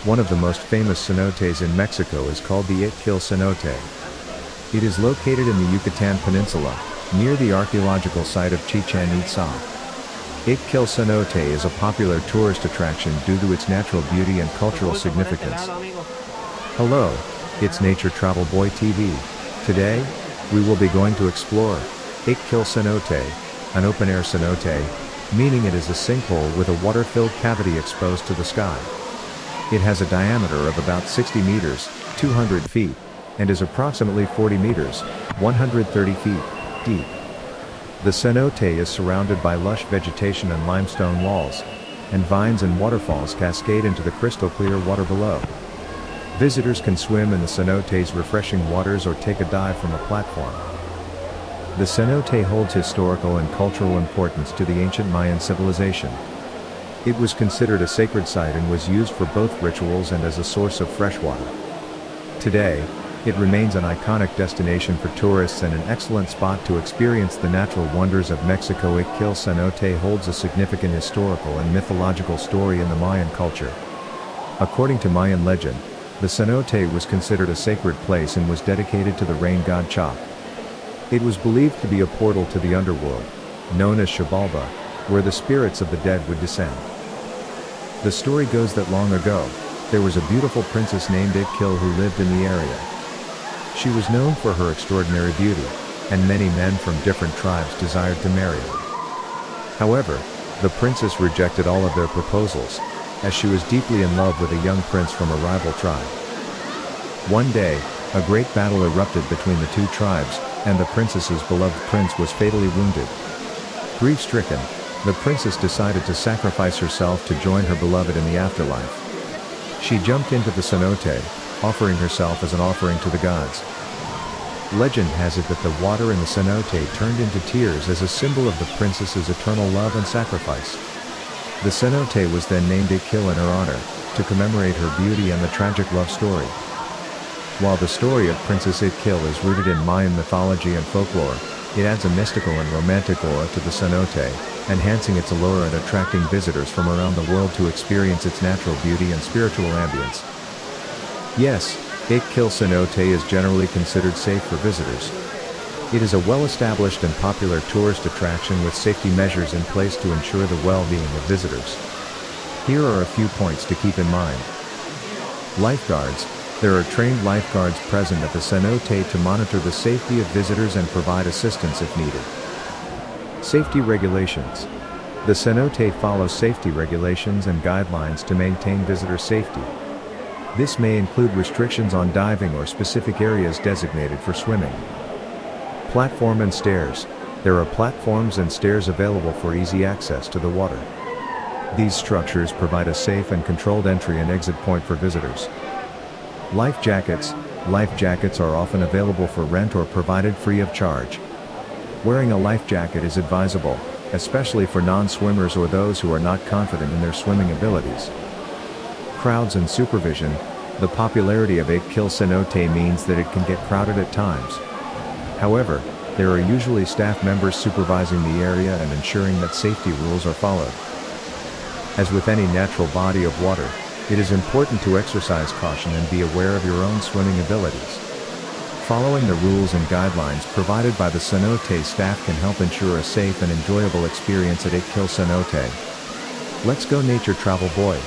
One of the most famous cenotes in Mexico is called the Ik Kil Cenote. It is located in the Yucatan Peninsula, near the archaeological site of Chichen Itza. Ik Kil Cenote is a popular tourist attraction due to its natural beauty and cultural significance. Hello, it's Nature Travel Boy TV. Today, we will be going to explore Ik Kil Cenote, an open-air cenote, meaning it is a sinkhole with a water-filled cavity exposed to the sky. It has a diameter of about 60 meters, 200 feet, and is approximately 40 meters, 130 feet, deep. The cenote is surrounded by lush vegetation and limestone walls, and vines and waterfalls cascade into the crystal clear water below. Visitors can swim in the cenote's refreshing waters or take a dive from a platform. The cenote holds historical and cultural importance to the ancient Mayan civilization. It was considered a sacred site and was used for both rituals and as a source of fresh water. Today, it remains an iconic destination for tourists and an excellent spot to experience the natural wonders of Mexico. Ik Kil Cenote holds a significant historical and mythological story in the Mayan culture. According to Mayan legend, the cenote was considered a sacred place and was dedicated to the rain god Cha. It was believed to be a portal to the underworld, known as Xibalba, where the spirits of the dead would descend. The story goes that long ago, there was a beautiful princess named Ik Kil who lived in the area. She was known for her extraordinary beauty, and many men from different tribes desired to marry her. However, the princess rejected all of their proposals, as she was deeply in love with a young prince from a rival tribe. One day, a great battle erupted between the two tribes, and the princess's beloved prince was fatally wounded. Grief-stricken, the princess decided to sacrifice herself to join her beloved in the afterlife. She jumped into the cenote, offering herself as an offering to the gods. Legend has it that the water in the cenote turned into tears as a symbol of the princess's eternal love and sacrifice. The cenote was then named Ik Kil in her honor, to commemorate her beauty and the tragic love story. While the story of Princess Ik Kil is rooted in Mayan mythology and folklore, it adds a mystical and romantic aura to the cenote, enhancing its allure and attracting visitors from around the world to experience its natural beauty and spiritual ambience. Yes, Ik Kil Cenote is generally considered safe for visitors. It is a well-established and popular tourist attraction with safety measures in place to ensure the well-being of visitors. Here are a few points to keep in mind. Lifeguards. There are trained lifeguards present at the cenote to monitor the safety of visitors and provide assistance if needed. Safety regulations. The cenote follows safety regulations and guidelines to maintain visitor safety. This may include restrictions on diving or specific areas designated for swimming. Platform and stairs. There are platforms and stairs available for easy access to the water. These structures provide a safe and controlled entry and exit point for visitors. Life jackets. Life jackets are often available for rent or provided free of charge. Wearing a life jacket is advisable, especially for non-swimmers or those who are not confident in their swimming abilities. Crowds and supervision. The popularity of Ik Kil Cenote means that it can get crowded at times. However, there are usually staff members supervising the area and ensuring that safety rules are followed. As with any natural body of water, it is important to exercise caution and be aware of your own swimming abilities. Following the rules and guidelines provided by the cenote staff can help ensure a safe and enjoyable experience at Ik Kil Cenote. Let's go Nature Travel Boy.